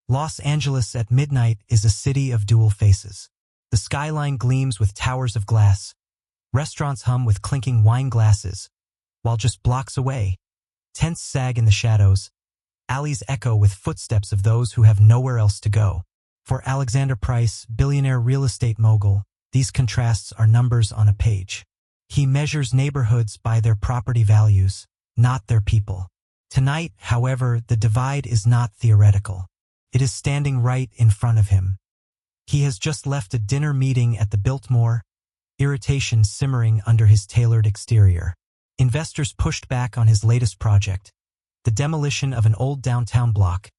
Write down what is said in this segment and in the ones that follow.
Los Angeles at midnight is a city of dual faces. The skyline gleams with towers of glass. Restaurants hum with clinking wine glasses, while just blocks away, tents sag in the shadows, alleys echo with footsteps of those who have nowhere else to go. For Alexander Price, billionaire real estate mogul, these contrasts are numbers on a page. He measures neighborhoods by their property values, not their people. Tonight, however, the divide is not theoretical. It is standing right in front of him. He has just left a dinner meeting at the Biltmore, irritation simmering under his tailored exterior. Investors pushed back on his latest project, the demolition of an old downtown block,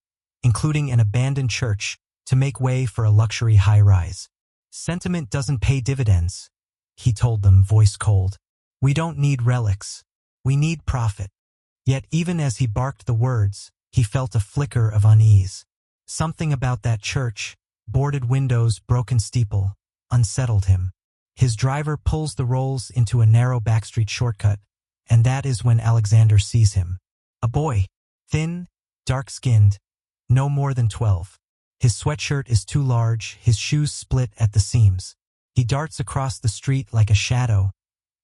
including an abandoned church, to make way for a luxury high-rise. Sentiment doesn't pay dividends, he told them, voice cold. We don't need relics. We need profit. Yet even as he barked the words, he felt a flicker of unease. Something about that church, boarded windows, broken steeple, unsettled him. His driver pulls the rolls into a narrow backstreet shortcut, and that is when Alexander sees him. A boy, thin, dark-skinned, no more than 12. His sweatshirt is too large, his shoes split at the seams. He darts across the street like a shadow,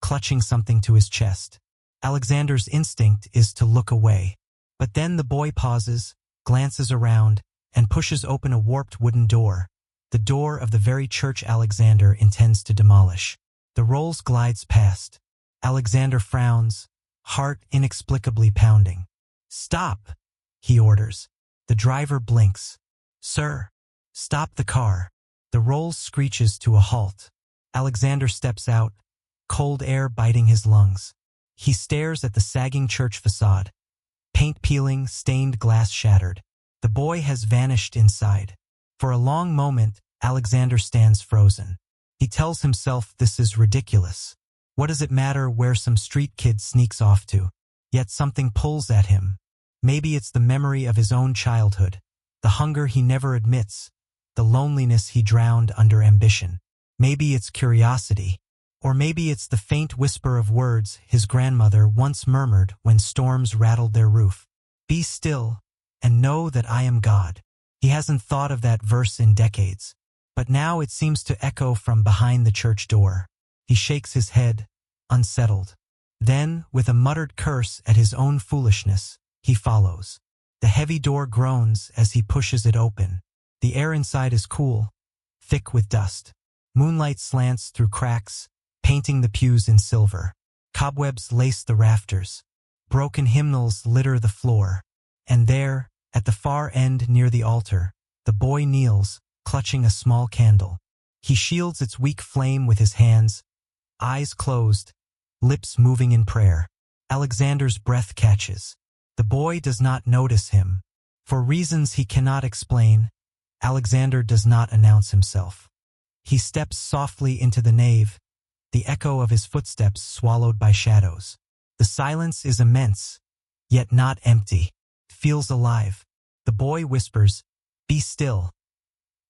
clutching something to his chest. Alexander's instinct is to look away. But then the boy pauses, glances around, and pushes open a warped wooden door, the door of the very church Alexander intends to demolish. The rolls glides past. Alexander frowns, heart inexplicably pounding. Stop, he orders. The driver blinks. Sir, stop the car. The rolls screeches to a halt. Alexander steps out, cold air biting his lungs. He stares at the sagging church facade, paint peeling, stained glass shattered. The boy has vanished inside. For a long moment, Alexander stands frozen. He tells himself this is ridiculous. What does it matter where some street kid sneaks off to? Yet something pulls at him. Maybe it's the memory of his own childhood, the hunger he never admits, the loneliness he drowned under ambition. Maybe it's curiosity. Or maybe it's the faint whisper of words his grandmother once murmured when storms rattled their roof. Be still, and know that I am God. He hasn't thought of that verse in decades, but now it seems to echo from behind the church door. He shakes his head, unsettled. Then, with a muttered curse at his own foolishness, he follows. The heavy door groans as he pushes it open. The air inside is cool, thick with dust. Moonlight slants through cracks, painting the pews in silver. Cobwebs lace the rafters. Broken hymnals litter the floor. And there, at the far end near the altar, the boy kneels, clutching a small candle. He shields its weak flame with his hands, eyes closed, lips moving in prayer. Alexander's breath catches. The boy does not notice him. For reasons he cannot explain, Alexander does not announce himself. He steps softly into the nave, the echo of his footsteps swallowed by shadows. The silence is immense, yet not empty. It feels alive. The boy whispers, "Be still."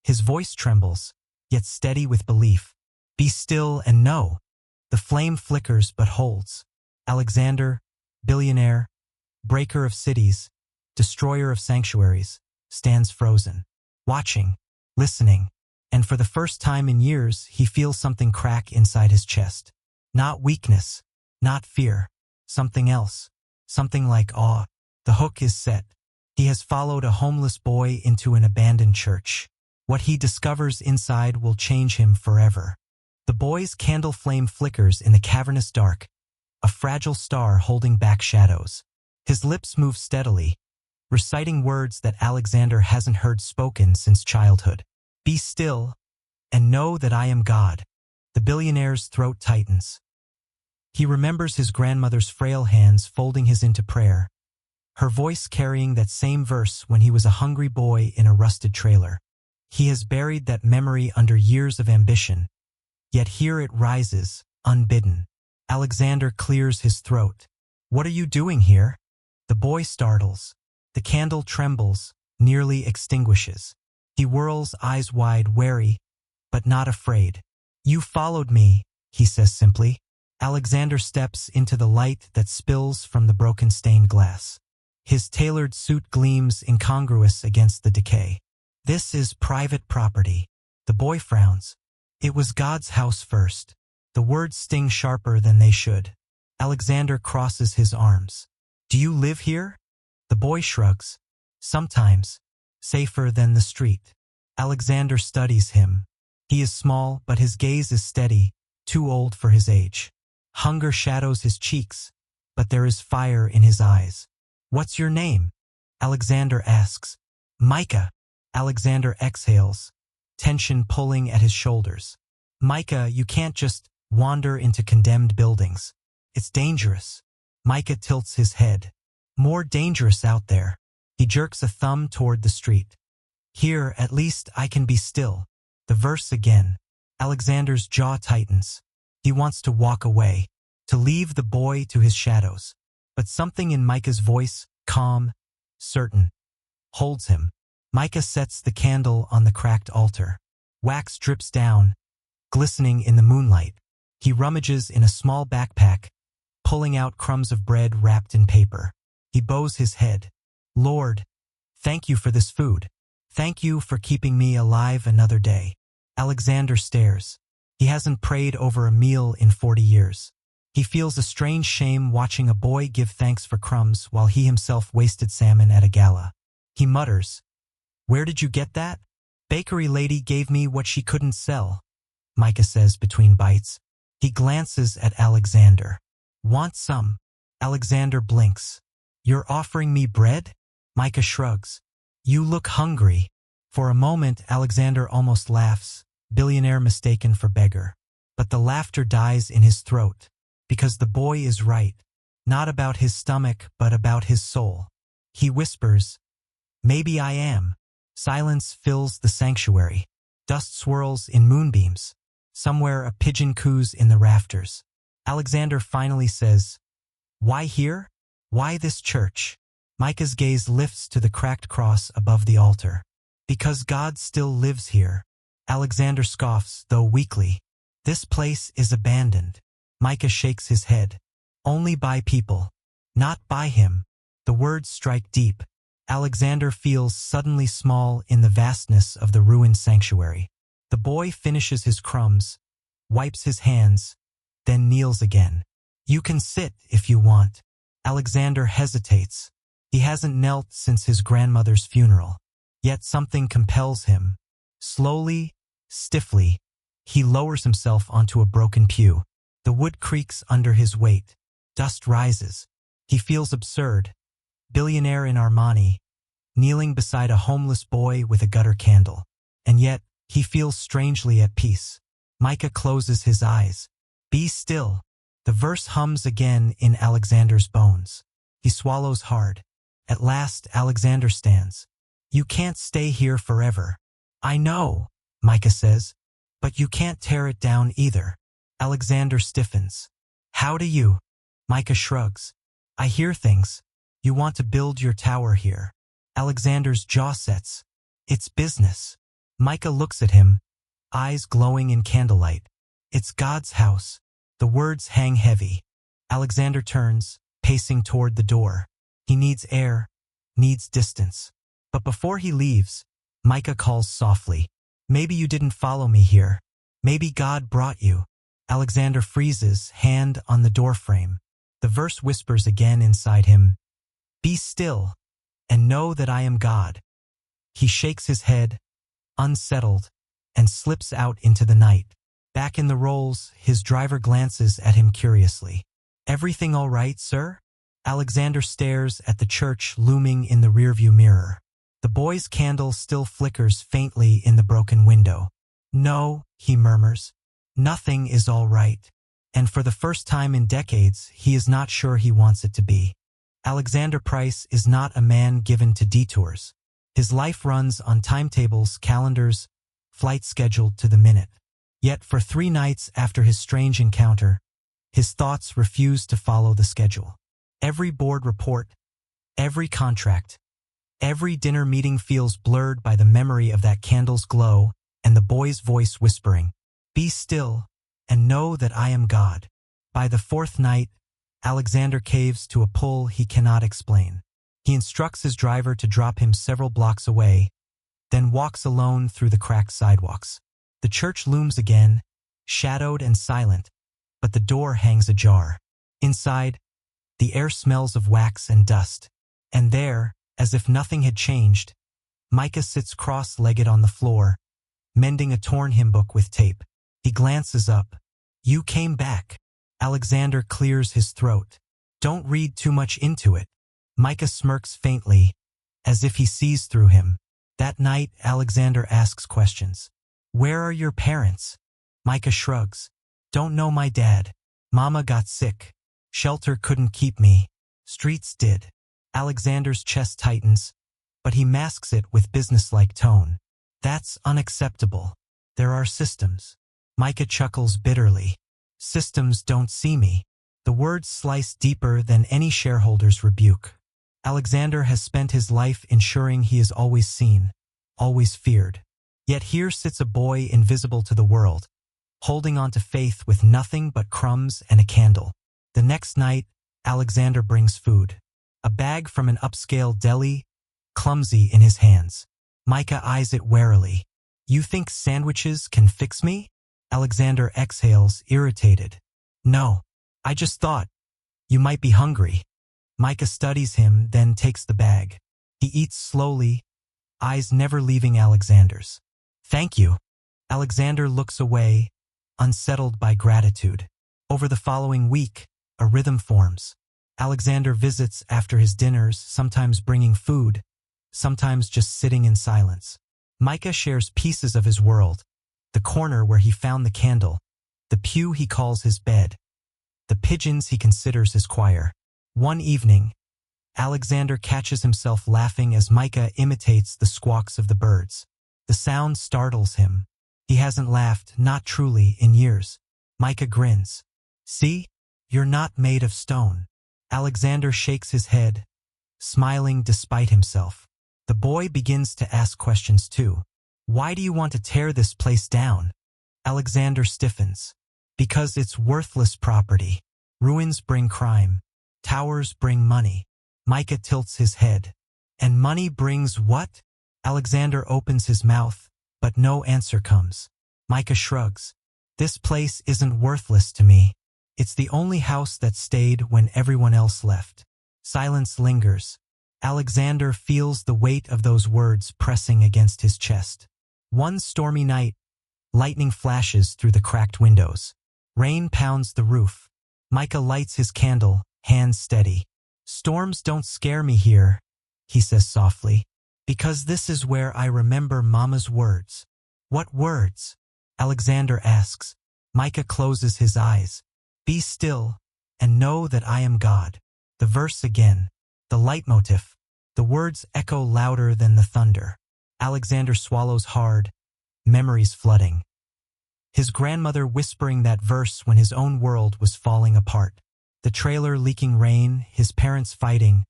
His voice trembles, yet steady with belief. Be still and know. The flame flickers but holds. Alexander, billionaire, breaker of cities, destroyer of sanctuaries, stands frozen, watching, listening, and for the first time in years he feels something crack inside his chest. Not weakness, not fear, something else, something like awe. The hook is set. He has followed a homeless boy into an abandoned church. What he discovers inside will change him forever. The boy's candle flame flickers in the cavernous dark, a fragile star holding back shadows. His lips move steadily, reciting words that Alexander hasn't heard spoken since childhood. Be still, and know that I am God. The billionaire's throat tightens. He remembers his grandmother's frail hands folding his into prayer, her voice carrying that same verse when he was a hungry boy in a rusted trailer. He has buried that memory under years of ambition, yet here it rises, unbidden. Alexander clears his throat. What are you doing here? The boy startles. The candle trembles, nearly extinguishes. He whirls, eyes wide, wary, but not afraid. You followed me, he says simply. Alexander steps into the light that spills from the broken stained glass. His tailored suit gleams incongruous against the decay. This is private property. The boy frowns. It was God's house first. The words sting sharper than they should. Alexander crosses his arms. Do you live here? The boy shrugs. Sometimes. Safer than the street. Alexander studies him. He is small, but his gaze is steady, too old for his age. Hunger shadows his cheeks, but there is fire in his eyes. What's your name? Alexander asks. Micah. Alexander exhales, tension pulling at his shoulders. Micah, you can't just wander into condemned buildings. It's dangerous. Micah tilts his head. More dangerous out there. He jerks a thumb toward the street. Here, at least, I can be still. The verse again. Alexander's jaw tightens. He wants to walk away, to leave the boy to his shadows. But something in Micah's voice, calm, certain, holds him. Micah sets the candle on the cracked altar. Wax drips down, glistening in the moonlight. He rummages in a small backpack, pulling out crumbs of bread wrapped in paper. He bows his head. Lord, thank you for this food. Thank you for keeping me alive another day. Alexander stares. He hasn't prayed over a meal in 40 years. He feels a strange shame watching a boy give thanks for crumbs while he himself wasted salmon at a gala. He mutters, Where did you get that? Bakery lady gave me what she couldn't sell, Micah says between bites. He glances at Alexander. Want some? Alexander blinks. You're offering me bread? Micah shrugs. You look hungry. For a moment, Alexander almost laughs, billionaire mistaken for beggar. But the laughter dies in his throat, because the boy is right, not about his stomach, but about his soul. He whispers, Maybe I am. Silence fills the sanctuary. Dust swirls in moonbeams. Somewhere a pigeon coos in the rafters. Alexander finally says, Why here? Why this church? Micah's gaze lifts to the cracked cross above the altar. Because God still lives here. Alexander scoffs, though weakly. This place is abandoned. Micah shakes his head. Only by people. Not by him. The words strike deep. Alexander feels suddenly small in the vastness of the ruined sanctuary. The boy finishes his crumbs, wipes his hands, then kneels again. You can sit if you want. Alexander hesitates. He hasn't knelt since his grandmother's funeral. Yet something compels him. Slowly, stiffly, he lowers himself onto a broken pew. The wood creaks under his weight. Dust rises. He feels absurd. Billionaire in Armani, kneeling beside a homeless boy with a gutter candle. And yet, he feels strangely at peace. Micah closes his eyes. Be still. The verse hums again in Alexander's bones. He swallows hard. At last, Alexander stands. You can't stay here forever. I know, Micah says, but you can't tear it down either. Alexander stiffens. How do you? Micah shrugs. I hear things. You want to build your tower here. Alexander's jaw sets. It's business. Micah looks at him, eyes glowing in candlelight. It's God's house. The words hang heavy. Alexander turns, pacing toward the door. He needs air, needs distance. But before he leaves, Micah calls softly. Maybe you didn't follow me here. Maybe God brought you. Alexander freezes, hand on the doorframe. The verse whispers again inside him. Be still, and know that I am God. He shakes his head, unsettled, and slips out into the night. Back in the rolls, his driver glances at him curiously. Everything all right, sir? Alexander stares at the church looming in the rearview mirror. The boy's candle still flickers faintly in the broken window. No, he murmurs. Nothing is all right. And for the first time in decades, he is not sure he wants it to be. Alexander Price is not a man given to detours. His life runs on timetables, calendars, flights scheduled to the minute. Yet for 3 nights after his strange encounter, his thoughts refuse to follow the schedule. Every board report, every contract, every dinner meeting feels blurred by the memory of that candle's glow and the boy's voice whispering, Be still, and know that I am God. By the 4th night, Alexander caves to a pull he cannot explain. He instructs his driver to drop him several blocks away, then walks alone through the cracked sidewalks. The church looms again, shadowed and silent, but the door hangs ajar. Inside, the air smells of wax and dust. And there, as if nothing had changed, Micah sits cross-legged on the floor, mending a torn hymn book with tape. He glances up. "You came back." Alexander clears his throat. "Don't read too much into it." Micah smirks faintly, as if he sees through him. That night, Alexander asks questions. "Where are your parents?" Micah shrugs. "Don't know my dad. Mama got sick. Shelter couldn't keep me. Streets did." Alexander's chest tightens, but he masks it with businesslike tone. "That's unacceptable. There are systems." Micah chuckles bitterly. "Systems don't see me." The words slice deeper than any shareholder's rebuke. Alexander has spent his life ensuring he is always seen, always feared. Yet here sits a boy invisible to the world, holding on to faith with nothing but crumbs and a candle. The next night, Alexander brings food. A bag from an upscale deli, clumsy in his hands. Micah eyes it warily. "You think sandwiches can fix me?" Alexander exhales, irritated. "No, I just thought you might be hungry." Micah studies him, then takes the bag. He eats slowly, eyes never leaving Alexander's. "Thank you." Alexander looks away, unsettled by gratitude. Over the following week, a rhythm forms. Alexander visits after his dinners, sometimes bringing food, sometimes just sitting in silence. Micah shares pieces of his world, the corner where he found the candle, the pew he calls his bed, the pigeons he considers his choir. One evening, Alexander catches himself laughing as Micah imitates the squawks of the birds. The sound startles him. He hasn't laughed, not truly, in years. Micah grins. "See? You're not made of stone." Alexander shakes his head, smiling despite himself. The boy begins to ask questions too. "Why do you want to tear this place down?" Alexander stiffens. "Because it's worthless property. Ruins bring crime. Towers bring money." Micah tilts his head. "And money brings what?" Alexander opens his mouth, but no answer comes. Micah shrugs. "This place isn't worthless to me. It's the only house that stayed when everyone else left." Silence lingers. Alexander feels the weight of those words pressing against his chest. One stormy night, lightning flashes through the cracked windows. Rain pounds the roof. Micah lights his candle, hands steady. "Storms don't scare me here," he says softly, "because this is where I remember Mama's words." "What words?" Alexander asks. Micah closes his eyes. "Be still, and know that I am God." The verse again. The leitmotif. The words echo louder than the thunder. Alexander swallows hard, memories flooding. His grandmother whispering that verse when his own world was falling apart. The trailer leaking rain, his parents fighting,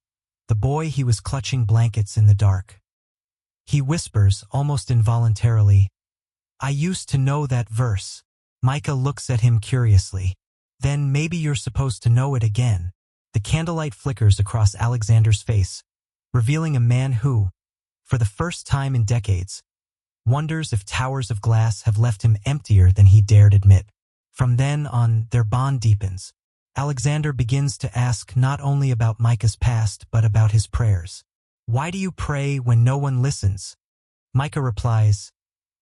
the boy he was clutching blankets in the dark. He whispers, almost involuntarily, "I used to know that verse." Micah looks at him curiously. "Then maybe you're supposed to know it again." The candlelight flickers across Alexander's face, revealing a man who, for the first time in decades, wonders if towers of glass have left him emptier than he dared admit. From then on, their bond deepens. Alexander begins to ask not only about Micah's past, but about his prayers. "Why do you pray when no one listens?" Micah replies,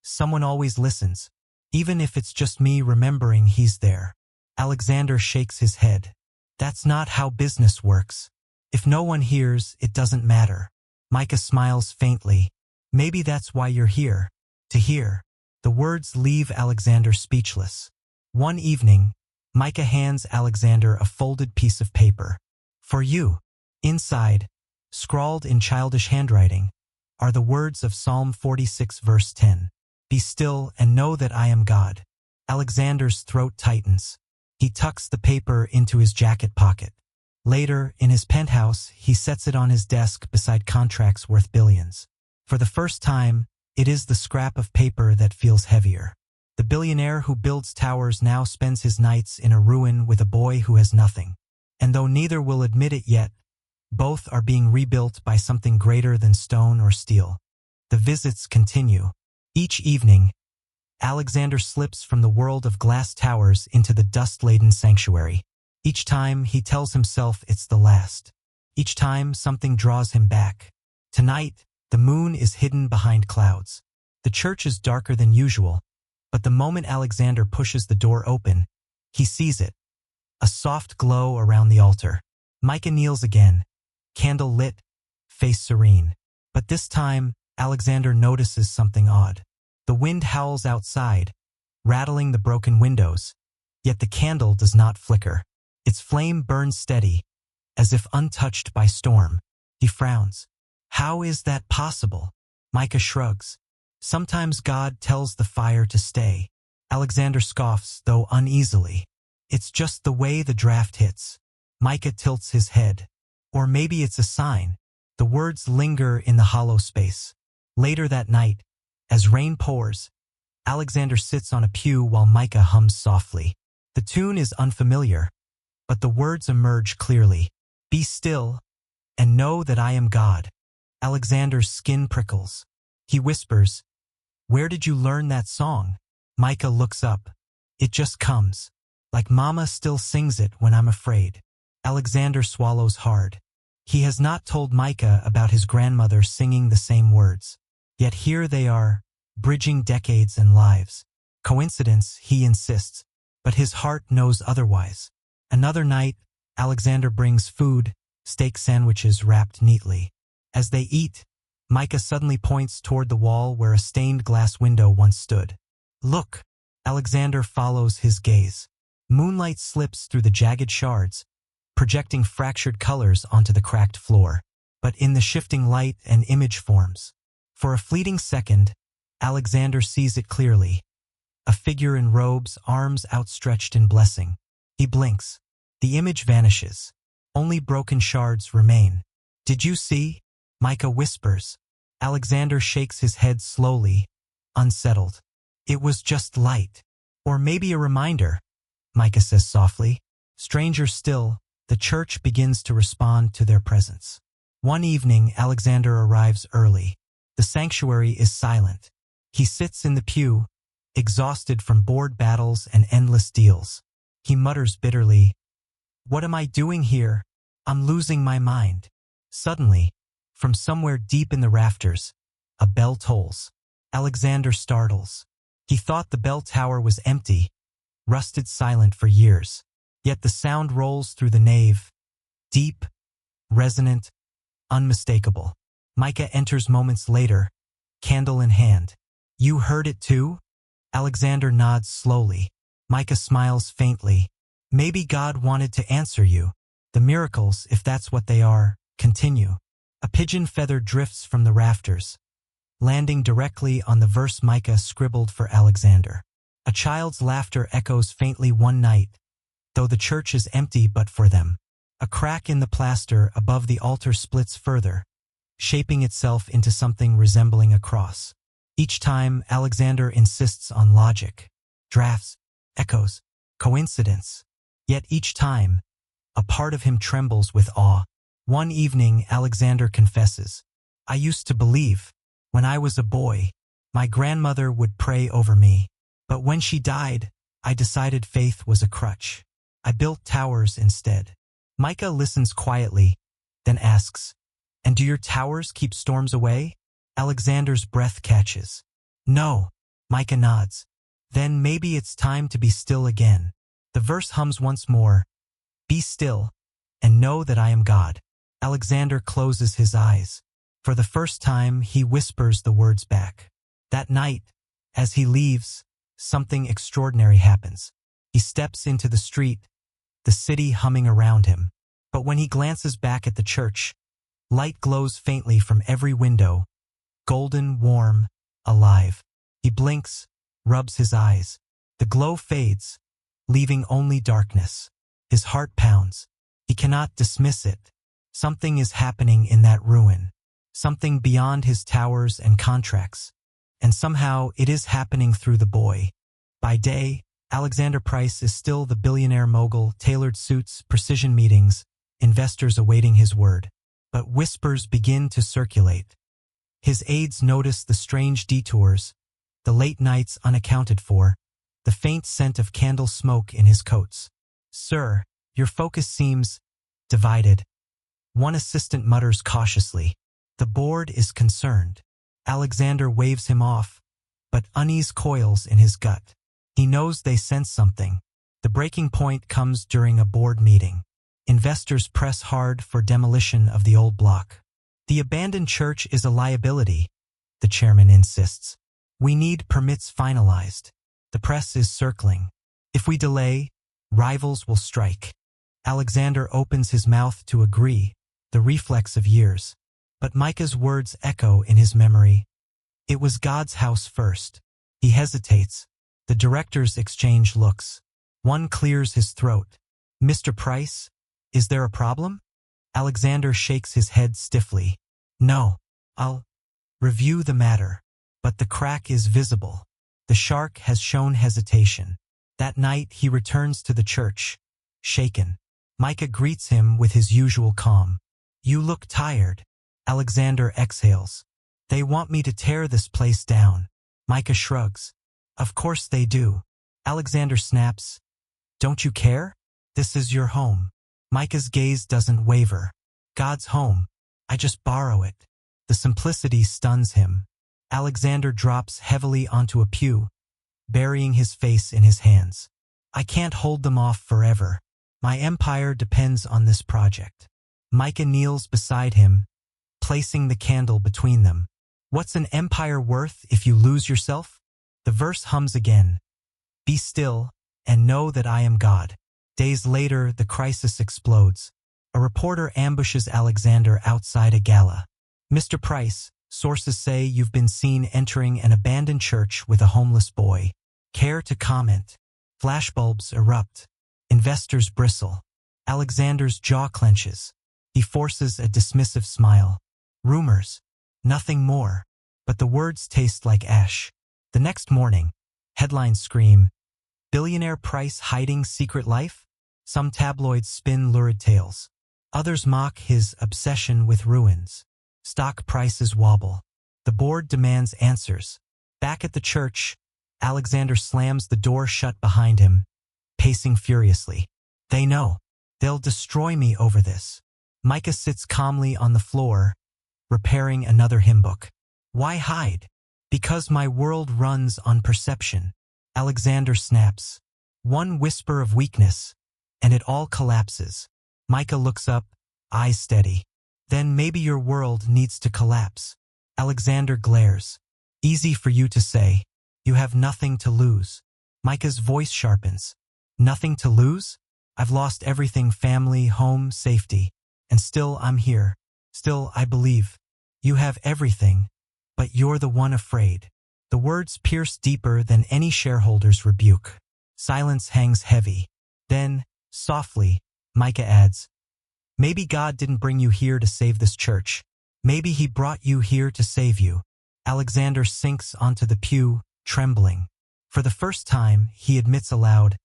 "Someone always listens, even if it's just me remembering he's there." Alexander shakes his head. "That's not how business works. If no one hears, it doesn't matter." Micah smiles faintly. "Maybe that's why you're here, to hear." The words leave Alexander speechless. One evening, Micah hands Alexander a folded piece of paper. "For you." Inside, scrawled in childish handwriting, are the words of Psalm 46 verse 10. "Be still and know that I am God." Alexander's throat tightens. He tucks the paper into his jacket pocket. Later, in his penthouse, he sets it on his desk beside contracts worth billions. For the first time, it is the scrap of paper that feels heavier. The billionaire who builds towers now spends his nights in a ruin with a boy who has nothing. And though neither will admit it yet, both are being rebuilt by something greater than stone or steel. The visits continue. Each evening, Alexander slips from the world of glass towers into the dust-laden sanctuary. Each time, he tells himself it's the last. Each time, something draws him back. Tonight, the moon is hidden behind clouds. The church is darker than usual, but the moment Alexander pushes the door open, he sees it. A soft glow around the altar. Micah kneels again, candle lit, face serene. But this time, Alexander notices something odd. The wind howls outside, rattling the broken windows, yet the candle does not flicker. Its flame burns steady, as if untouched by storm. He frowns. How is that possible? Micah shrugs. Sometimes God tells the fire to stay. Alexander scoffs, though uneasily. It's just the way the draft hits. Micah tilts his head. Or maybe it's a sign. The words linger in the hollow space. Later that night, as rain pours, Alexander sits on a pew while Micah hums softly. The tune is unfamiliar, but the words emerge clearly. Be still, and know that I am God. Alexander's skin prickles. He whispers, Where did you learn that song? Micah looks up. It just comes. Like Mama still sings it when I'm afraid. Alexander swallows hard. He has not told Micah about his grandmother singing the same words. Yet here they are, bridging decades and lives. Coincidence, he insists, but his heart knows otherwise. Another night, Alexander brings food, steak sandwiches wrapped neatly. As they eat, Micah suddenly points toward the wall where a stained glass window once stood. Look! Alexander follows his gaze. Moonlight slips through the jagged shards, projecting fractured colors onto the cracked floor. But in the shifting light, an image forms. For a fleeting second, Alexander sees it clearly. A figure in robes, arms outstretched in blessing. He blinks. The image vanishes. Only broken shards remain. Did you see? Micah whispers. Alexander shakes his head slowly, unsettled. It was just light. Or maybe a reminder, Micah says softly. Stranger still, the church begins to respond to their presence. One evening, Alexander arrives early. The sanctuary is silent. He sits in the pew, exhausted from board battles and endless deals. He mutters bitterly, What am I doing here? I'm losing my mind. Suddenly, from somewhere deep in the rafters, a bell tolls. Alexander startles. He thought the bell tower was empty, rusted silent for years. Yet the sound rolls through the nave, deep, resonant, unmistakable. Micah enters moments later, candle in hand. You heard it too? Alexander nods slowly. Micah smiles faintly. Maybe God wanted to answer you. The miracles, if that's what they are, continue. A pigeon feather drifts from the rafters, landing directly on the verse Micah scribbled for Alexander. A child's laughter echoes faintly one night, though the church is empty but for them. A crack in the plaster above the altar splits further, shaping itself into something resembling a cross. Each time, Alexander insists on logic, drafts, echoes, coincidence. Yet each time, a part of him trembles with awe. One evening, Alexander confesses, I used to believe. When I was a boy, my grandmother would pray over me. But when she died, I decided faith was a crutch. I built towers instead. Micah listens quietly, then asks, And do your towers keep storms away? Alexander's breath catches. No, Micah nods. Then maybe it's time to be still again. The verse hums once more. Be still, and know that I am God. Alexander closes his eyes. For the first time, he whispers the words back. That night, as he leaves, something extraordinary happens. He steps into the street, the city humming around him. But when he glances back at the church, light glows faintly from every window, golden, warm, alive. He blinks, rubs his eyes. The glow fades, leaving only darkness. His heart pounds. He cannot dismiss it. Something is happening in that ruin. Something beyond his towers and contracts. And somehow it is happening through the boy. By day, Alexander Price is still the billionaire mogul, tailored suits, precision meetings, investors awaiting his word. But whispers begin to circulate. His aides notice the strange detours, the late nights unaccounted for, the faint scent of candle smoke in his coats. "Sir, your focus seems divided." One assistant mutters cautiously. The board is concerned. Alexander waves him off, but unease coils in his gut. He knows they sense something. The breaking point comes during a board meeting. Investors press hard for demolition of the old block. "The abandoned church is a liability," the chairman insists. "We need permits finalized. The press is circling. If we delay, rivals will strike." Alexander opens his mouth to agree, the reflex of years. But Micah's words echo in his memory. "It was God's house first." He hesitates. The directors exchange looks. One clears his throat. "Mr. Price, is there a problem?" Alexander shakes his head stiffly. "No, I'll review the matter." But the crack is visible. The shark has shown hesitation. That night he returns to the church, shaken. Micah greets him with his usual calm. "You look tired." Alexander exhales. "They want me to tear this place down." Micah shrugs. "Of course they do." Alexander snaps. "Don't you care? This is your home." Micah's gaze doesn't waver. "God's home. I just borrow it." The simplicity stuns him. Alexander drops heavily onto a pew, burying his face in his hands. "I can't hold them off forever. My empire depends on this project." Micah kneels beside him, placing the candle between them. "What's an empire worth if you lose yourself?" The verse hums again. "Be still, and know that I am God." Days later, the crisis explodes. A reporter ambushes Alexander outside a gala. "Mr. Price, sources say you've been seen entering an abandoned church with a homeless boy. Care to comment?" Flashbulbs erupt. Investors bristle. Alexander's jaw clenches. He forces a dismissive smile. "Rumors. Nothing more." But the words taste like ash. The next morning, headlines scream, "Billionaire Price hiding secret life?" Some tabloids spin lurid tales. Others mock his obsession with ruins. Stock prices wobble. The board demands answers. Back at the church, Alexander slams the door shut behind him, pacing furiously. "They know. They'll destroy me over this." Micah sits calmly on the floor, repairing another hymn book. "Why hide?" "Because my world runs on perception." Alexander snaps. One whisper of weakness, and it all collapses. Micah looks up, eyes steady. "Then maybe your world needs to collapse." Alexander glares. "Easy for you to say. You have nothing to lose." Micah's voice sharpens. "Nothing to lose? I've lost everything: family, home, safety. And still I'm here. Still I believe. You have everything, but you're the one afraid." The words pierce deeper than any shareholder's rebuke. Silence hangs heavy. Then, softly, Micah adds, "Maybe God didn't bring you here to save this church. Maybe he brought you here to save you." Alexander sinks onto the pew, trembling. For the first time, he admits aloud,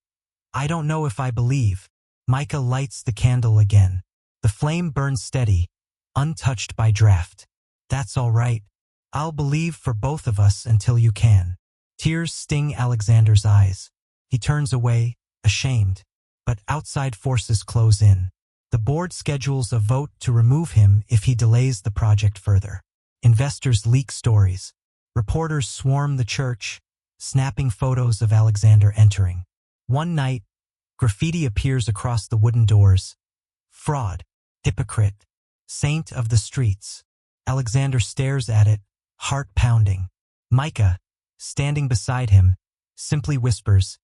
"I don't know if I believe." Micah lights the candle again. The flame burns steady, untouched by draft. "That's all right. I'll believe for both of us until you can." Tears sting Alexander's eyes. He turns away, ashamed. But outside forces close in. The board schedules a vote to remove him if he delays the project further. Investors leak stories. Reporters swarm the church, snapping photos of Alexander entering. One night, graffiti appears across the wooden doors. "Fraud. Hypocrite. Saint of the streets." Alexander stares at it, heart pounding. Micah, standing beside him, simply whispers,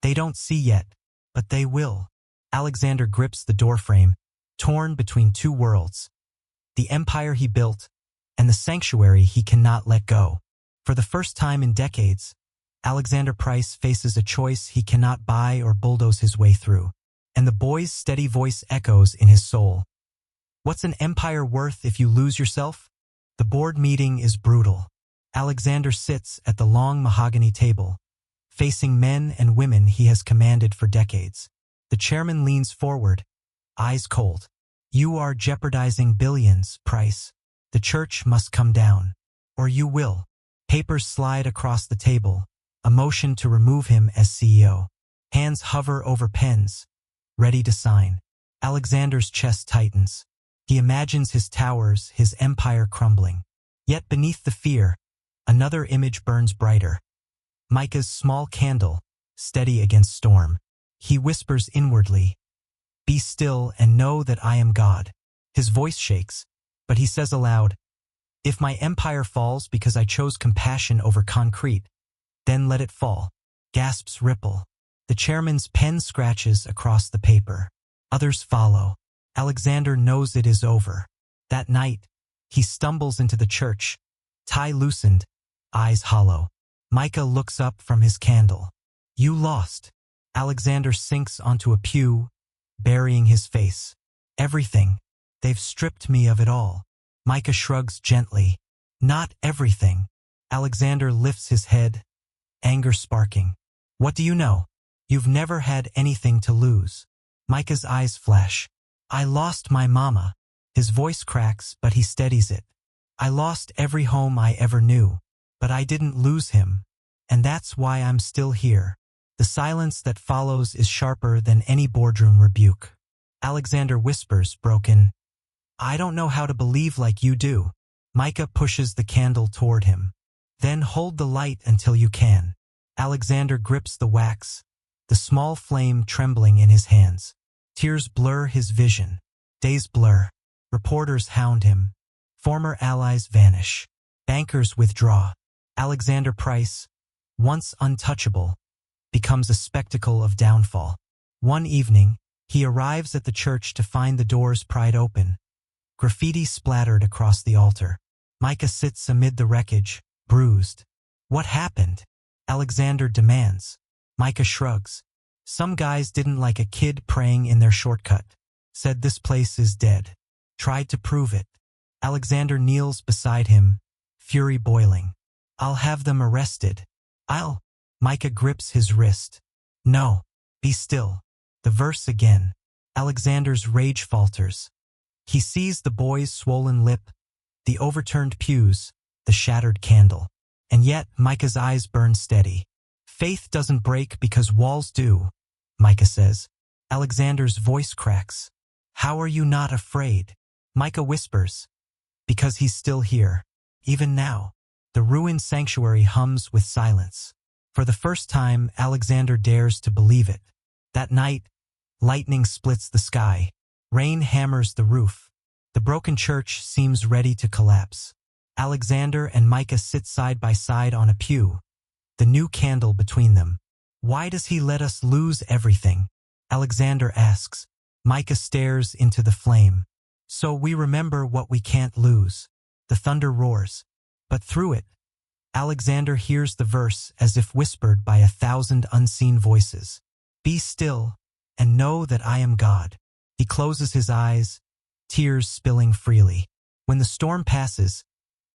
"They don't see yet, but they will." Alexander grips the doorframe, torn between two worlds. The empire he built, and the sanctuary he cannot let go. For the first time in decades, Alexander Price faces a choice he cannot buy or bulldoze his way through. And the boy's steady voice echoes in his soul. "What's an empire worth if you lose yourself?" The board meeting is brutal. Alexander sits at the long mahogany table, facing men and women he has commanded for decades. The chairman leans forward, eyes cold. "You are jeopardizing billions, Price. The church must come down." or you will. Papers slide across the table, a motion to remove him as CEO. Hands hover over pens, ready to sign. Alexander's chest tightens. He imagines his towers, his empire crumbling. Yet beneath the fear, another image burns brighter. Micah's small candle, steady against storm. He whispers inwardly, "Be still and know that I am God." His voice shakes, but he says aloud, "If my empire falls because I chose compassion over concrete, then let it fall." Gasps ripple. The chairman's pen scratches across the paper. Others follow. Alexander knows it is over. That night, he stumbles into the church, tie loosened, eyes hollow. Micah looks up from his candle. "You lost." Alexander sinks onto a pew, burying his face. "Everything. They've stripped me of it all." Micah shrugs gently. "Not everything." Alexander lifts his head, anger sparking. "What do you know? You've never had anything to lose." Micah's eyes flash. "I lost my mama." His voice cracks, but he steadies it. "I lost every home I ever knew, but I didn't lose him, and that's why I'm still here." The silence that follows is sharper than any boardroom rebuke. Alexander whispers, broken, "I don't know how to believe like you do." Micah pushes the candle toward him. "Then hold the light until you can." Alexander grips the wax, the small flame trembling in his hands. Tears blur his vision. Days blur. Reporters hound him. Former allies vanish. Bankers withdraw. Alexander Price, once untouchable, becomes a spectacle of downfall. One evening, he arrives at the church to find the doors pried open. Graffiti splattered across the altar. Micah sits amid the wreckage, bruised. "What happened?" Alexander demands. Micah shrugs. "Some guys didn't like a kid praying in their shortcut. Said this place is dead. Tried to prove it." Alexander kneels beside him, fury boiling. "I'll have them arrested. I'll—" Micah grips his wrist. "No, be still." The verse again. Alexander's rage falters. He sees the boy's swollen lip, the overturned pews, the shattered candle. And yet Micah's eyes burn steady. "Faith doesn't break because walls do," Micah says. Alexander's voice cracks. "How are you not afraid?" Micah whispers, "Because he's still here. Even now." The ruined sanctuary hums with silence. For the first time, Alexander dares to believe it. That night, lightning splits the sky. Rain hammers the roof. The broken church seems ready to collapse. Alexander and Micah sit side by side on a pew, the new candle between them. "Why does he let us lose everything?" Alexander asks. Micah stares into the flame. "So we remember what we can't lose." The thunder roars. But through it, Alexander hears the verse as if whispered by 1,000 unseen voices. "Be still and know that I am God." He closes his eyes, tears spilling freely. When the storm passes,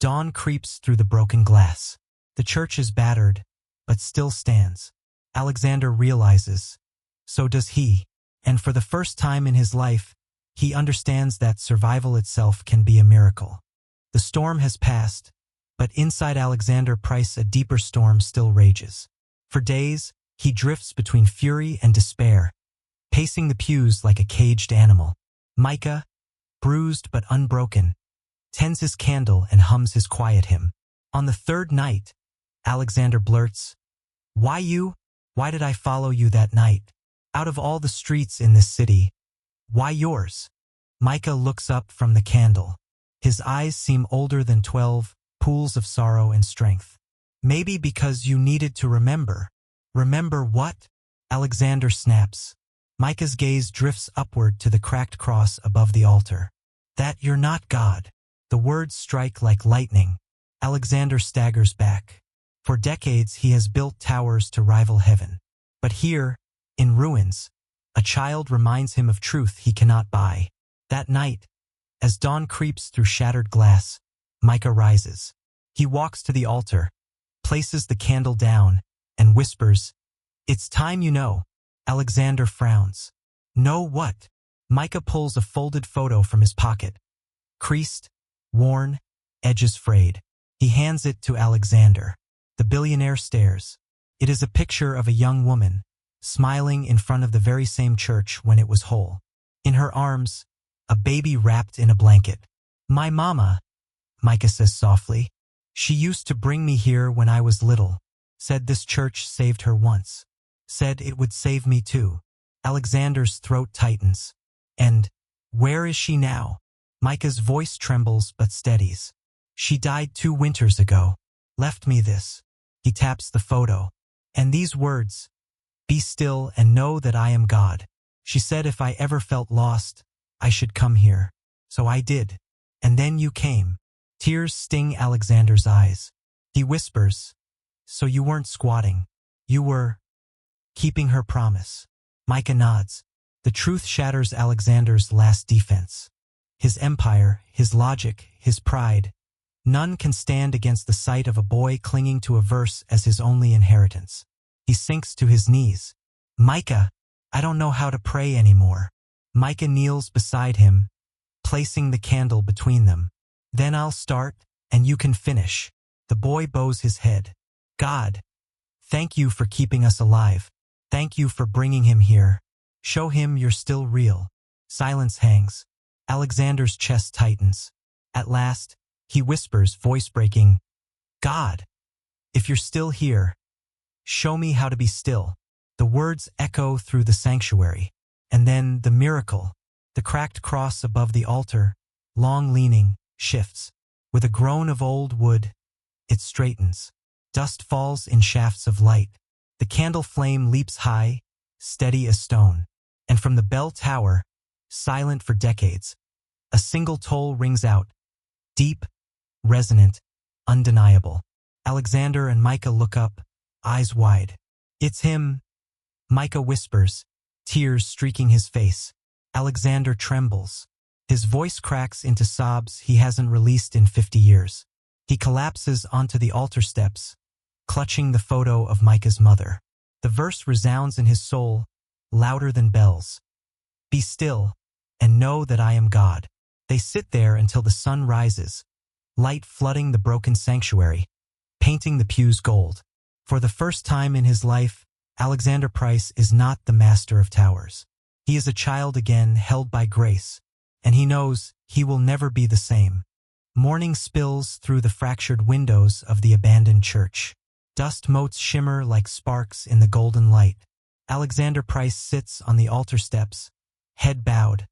dawn creeps through the broken glass. The church is battered, but still stands. Alexander realizes, so does he. And for the first time in his life, he understands that survival itself can be a miracle. The storm has passed, but inside Alexander Price a deeper storm still rages. For days, he drifts between fury and despair, pacing the pews like a caged animal. Micah, bruised but unbroken, tends his candle and hums his quiet hymn. On the third night, Alexander blurts, "Why you? Why did I follow you that night? Out of all the streets in this city, why yours?" Micah looks up from the candle. His eyes seem older than 12, pools of sorrow and strength. "Maybe because you needed to remember." "Remember what?" Alexander snaps. Micah's gaze drifts upward to the cracked cross above the altar. "That you're not God." The words strike like lightning. Alexander staggers back. For decades he has built towers to rival heaven. But here, in ruins, a child reminds him of truth he cannot buy. That night, as dawn creeps through shattered glass, Micah rises. He walks to the altar, places the candle down, and whispers, "It's time you know." Alexander frowns. "Know what?" Micah pulls a folded photo from his pocket. Creased, worn, edges frayed. He hands it to Alexander. The billionaire stares. It is a picture of a young woman, smiling in front of the very same church when it was whole. In her arms, a baby wrapped in a blanket. "My mama," Micah says softly. "She used to bring me here when I was little. Said this church saved her once. Said it would save me too." Alexander's throat tightens. "And where is she now?" Micah's voice trembles but steadies. "She died 2 winters ago. Left me this." He taps the photo. "And these words, 'Be still and know that I am God.' She said if I ever felt lost, I should come here. So I did. And then you came." Tears sting Alexander's eyes. He whispers, "So you weren't squatting. You were keeping her promise." Micah nods. The truth shatters Alexander's last defense. His empire, his logic, his pride. None can stand against the sight of a boy clinging to a verse as his only inheritance. He sinks to his knees. "Micah, I don't know how to pray anymore." Micah kneels beside him, placing the candle between them. "Then I'll start, and you can finish." The boy bows his head. "God, thank you for keeping us alive. Thank you for bringing him here. Show him you're still real." Silence hangs. Alexander's chest tightens. At last, he whispers, voice breaking, "God, if you're still here, show me how to be still." The words echo through the sanctuary. And then the miracle. The cracked cross above the altar, long leaning, shifts. With a groan of old wood, it straightens. Dust falls in shafts of light. The candle flame leaps high, steady as stone. And from the bell tower, silent for decades, a single toll rings out. Deep, resonant, undeniable. Alexander and Micah look up, eyes wide. "It's him," Micah whispers, tears streaking his face. Alexander trembles. His voice cracks into sobs he hasn't released in 50 years. He collapses onto the altar steps, clutching the photo of Micah's mother. The verse resounds in his soul, louder than bells. "Be still, and know that I am God." They sit there until the sun rises, light flooding the broken sanctuary, painting the pews gold. For the first time in his life, Alexander Price is not the master of towers. He is a child again, held by grace, and he knows he will never be the same. Morning spills through the fractured windows of the abandoned church. Dust motes shimmer like sparks in the golden light. Alexander Price sits on the altar steps, head bowed,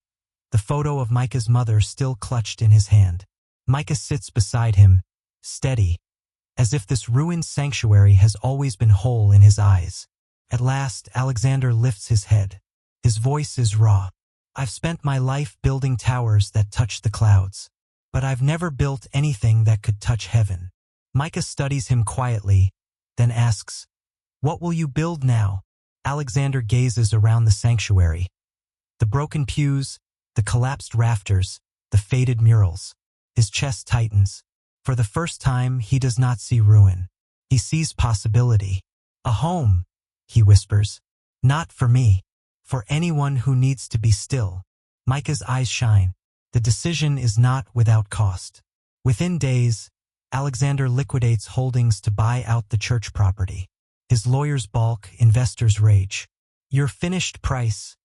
the photo of Micah's mother still clutched in his hand. Micah sits beside him, steady, as if this ruined sanctuary has always been whole in his eyes. At last, Alexander lifts his head. His voice is raw. "I've spent my life building towers that touch the clouds, but I've never built anything that could touch heaven." Micah studies him quietly, then asks, "What will you build now?" Alexander gazes around the sanctuary. The broken pews, the collapsed rafters, the faded murals. His chest tightens. For the first time, he does not see ruin. He sees possibility. "A home," he whispers. "Not for me. For anyone who needs to be still." Micah's eyes shine. The decision is not without cost. Within days, Alexander liquidates holdings to buy out the church property. His lawyers balk, investors rage. "You're finished, Price,"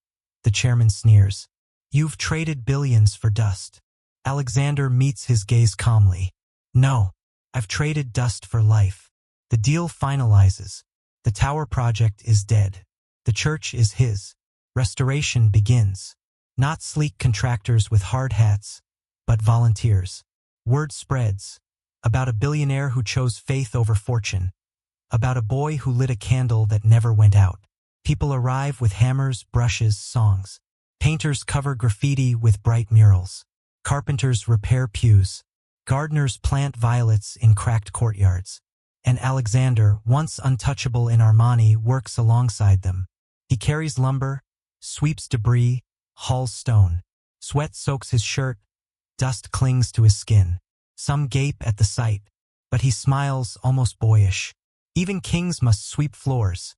the chairman sneers. "You've traded billions for dust." Alexander meets his gaze calmly. "No, I've traded dust for life." The deal finalizes. The tower project is dead. The church is his. Restoration begins. Not sleek contractors with hard hats, but volunteers. Word spreads about a billionaire who chose faith over fortune, about a boy who lit a candle that never went out. People arrive with hammers, brushes, songs. Painters cover graffiti with bright murals. Carpenters repair pews. Gardeners plant violets in cracked courtyards. And Alexander, once untouchable in Armani, works alongside them. He carries lumber, sweeps debris, hauls stone. Sweat soaks his shirt, dust clings to his skin. Some gape at the sight, but he smiles, almost boyish. "Even kings must sweep floors,"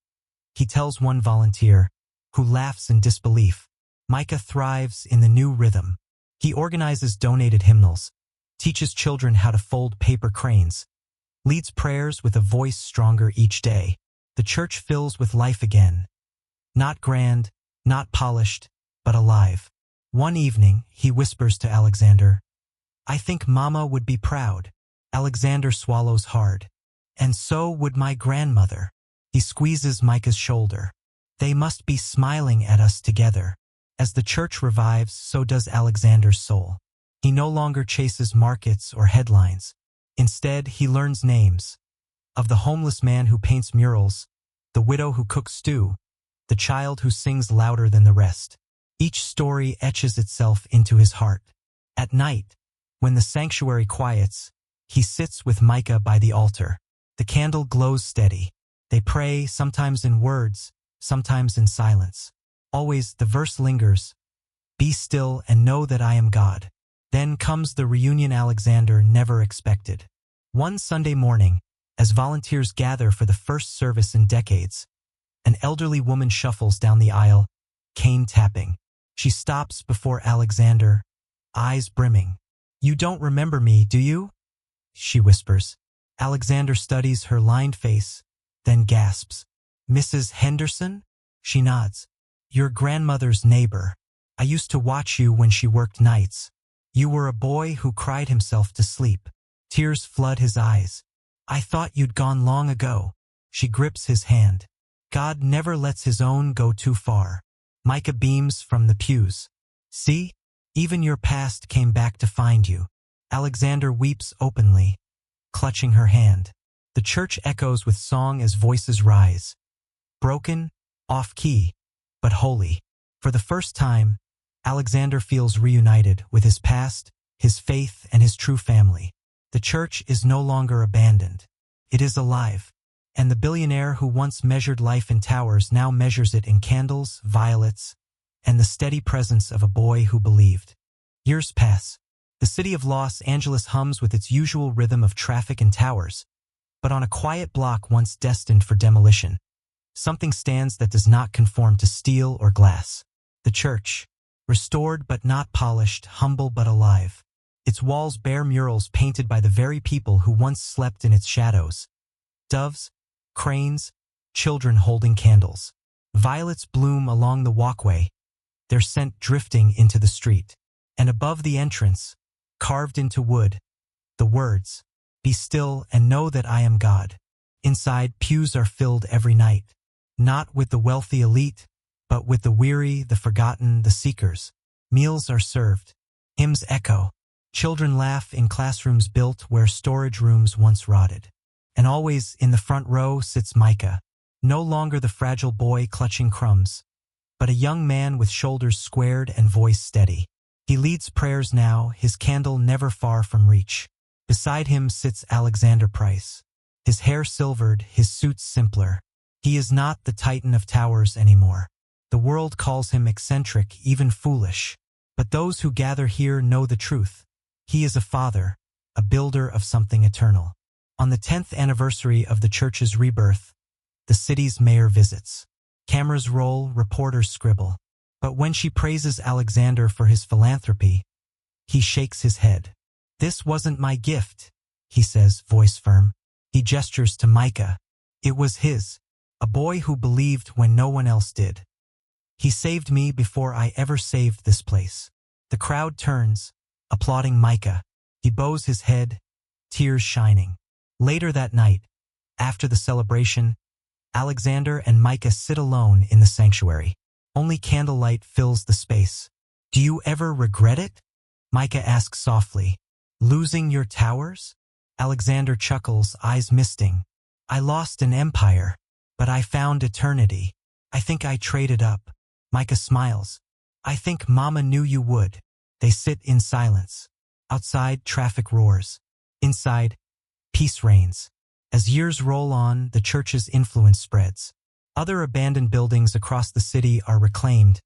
he tells one volunteer, who laughs in disbelief. Micah thrives in the new rhythm. He organizes donated hymnals, teaches children how to fold paper cranes, leads prayers with a voice stronger each day. The church fills with life again. Not grand, not polished, but alive. One evening, he whispers to Alexander, "I think Mama would be proud." Alexander swallows hard. "And so would my grandmother." He squeezes Micah's shoulder. "They must be smiling at us together." As the church revives, so does Alexander's soul. He no longer chases markets or headlines. Instead, he learns names. Of the homeless man who paints murals, the widow who cooks stew, the child who sings louder than the rest. Each story etches itself into his heart. At night, when the sanctuary quiets, he sits with Micah by the altar. The candle glows steady. They pray, sometimes in words, sometimes in silence. Always the verse lingers, "Be still and know that I am God." Then comes the reunion Alexander never expected. One Sunday morning, as volunteers gather for the first service in decades, an elderly woman shuffles down the aisle, cane tapping. She stops before Alexander, eyes brimming. "You don't remember me, do you?" she whispers. Alexander studies her lined face, then gasps. "Mrs. Henderson?" She nods. "Your grandmother's neighbor. I used to watch you when she worked nights. You were a boy who cried himself to sleep." Tears flood his eyes. "I thought you'd gone long ago." She grips his hand. "God never lets his own go too far." Micah beams from the pews. "See? Even your past came back to find you." Alexander weeps openly, clutching her hand. The church echoes with song as voices rise. Broken, off-key, but holy. For the first time, Alexander feels reunited with his past, his faith, and his true family. The church is no longer abandoned. It is alive. And the billionaire who once measured life in towers now measures it in candles, violets, and the steady presence of a boy who believed. Years pass. The city of Los Angeles hums with its usual rhythm of traffic and towers. But on a quiet block once destined for demolition, something stands that does not conform to steel or glass. The church. Restored but not polished, humble but alive. Its walls bear murals painted by the very people who once slept in its shadows. Doves, cranes, children holding candles. Violets bloom along the walkway, their scent drifting into the street. And above the entrance, carved into wood, the words, "Be still and know that I am God." Inside, pews are filled every night. Not with the wealthy elite, but with the weary, the forgotten, the seekers. Meals are served. Hymns echo. Children laugh in classrooms built where storage rooms once rotted. And always in the front row sits Micah, no longer the fragile boy clutching crumbs, but a young man with shoulders squared and voice steady. He leads prayers now, his candle never far from reach. Beside him sits Alexander Price, his hair silvered, his suit simpler. He is not the titan of towers anymore. The world calls him eccentric, even foolish. But those who gather here know the truth. He is a father, a builder of something eternal. On the 10th anniversary of the church's rebirth, the city's mayor visits. Cameras roll, reporters scribble. But when she praises Alexander for his philanthropy, he shakes his head. "This wasn't my gift," he says, voice firm. He gestures to Micah. "It was his, a boy who believed when no one else did. He saved me before I ever saved this place." The crowd turns, applauding Micah. He bows his head, tears shining. Later that night, after the celebration, Alexander and Micah sit alone in the sanctuary. Only candlelight fills the space. "Do you ever regret it?" Micah asks softly. "Losing your towers?" Alexander chuckles, eyes misting. "I lost an empire, but I found eternity. I think I traded up." Micah smiles. "I think Mama knew you would." They sit in silence. Outside, traffic roars. Inside, peace reigns. As years roll on, the church's influence spreads. Other abandoned buildings across the city are reclaimed.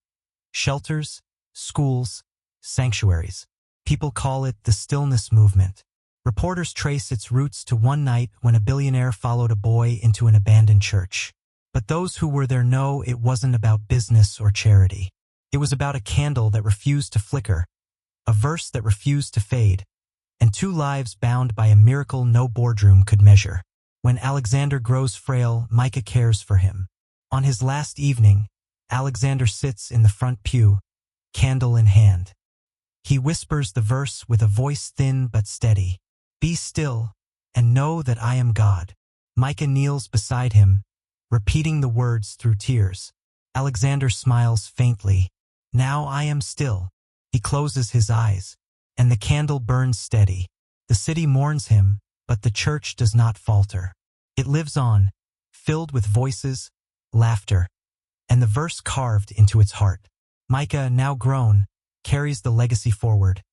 Shelters, schools, sanctuaries. People call it the stillness movement. Reporters trace its roots to one night when a billionaire followed a boy into an abandoned church. But those who were there know it wasn't about business or charity. It was about a candle that refused to flicker, a verse that refused to fade, and 2 lives bound by a miracle no boardroom could measure. When Alexander grows frail, Micah cares for him. On his last evening, Alexander sits in the front pew, candle in hand. He whispers the verse with a voice thin but steady. "Be still, and know that I am God." Micah kneels beside him, repeating the words through tears. Alexander smiles faintly. "Now I am still." He closes his eyes, and the candle burns steady. The city mourns him, but the church does not falter. It lives on, filled with voices, laughter, and the verse carved into its heart. Micah, now grown, carries the legacy forward,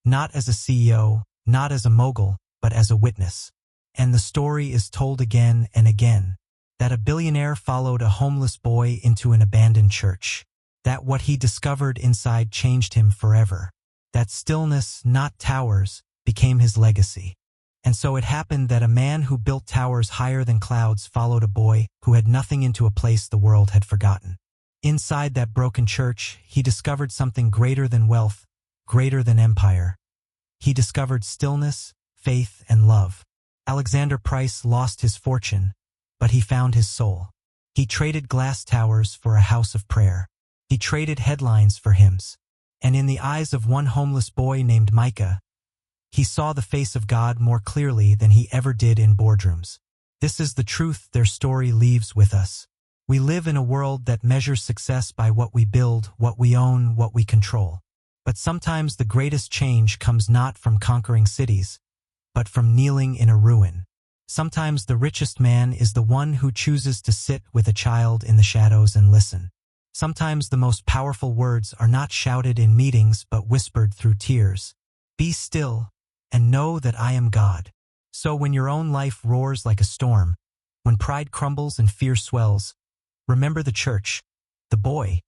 not as a CEO, not as a mogul, but as a witness. And the story is told again and again, that a billionaire followed a homeless boy into an abandoned church, that what he discovered inside changed him forever, that stillness, not towers, became his legacy. And so it happened that a man who built towers higher than clouds followed a boy who had nothing into a place the world had forgotten. Inside that broken church, he discovered something greater than wealth, greater than empire. He discovered stillness, faith, and love. Alexander Price lost his fortune, but he found his soul. He traded glass towers for a house of prayer. He traded headlines for hymns. And in the eyes of one homeless boy named Micah, he saw the face of God more clearly than he ever did in boardrooms. This is the truth their story leaves with us. We live in a world that measures success by what we build, what we own, what we control. But sometimes the greatest change comes not from conquering cities, but from kneeling in a ruin. Sometimes the richest man is the one who chooses to sit with a child in the shadows and listen. Sometimes the most powerful words are not shouted in meetings but whispered through tears. Be still, and know that I am God. So when your own life roars like a storm, when pride crumbles and fear swells, remember the church, the boy,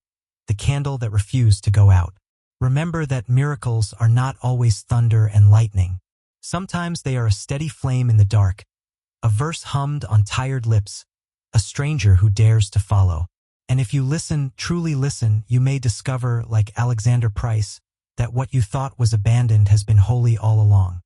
the candle that refused to go out. Remember that miracles are not always thunder and lightning. Sometimes they are a steady flame in the dark, a verse hummed on tired lips, a stranger who dares to follow. And if you listen, truly listen, you may discover, like Alexander Price, that what you thought was abandoned has been holy all along.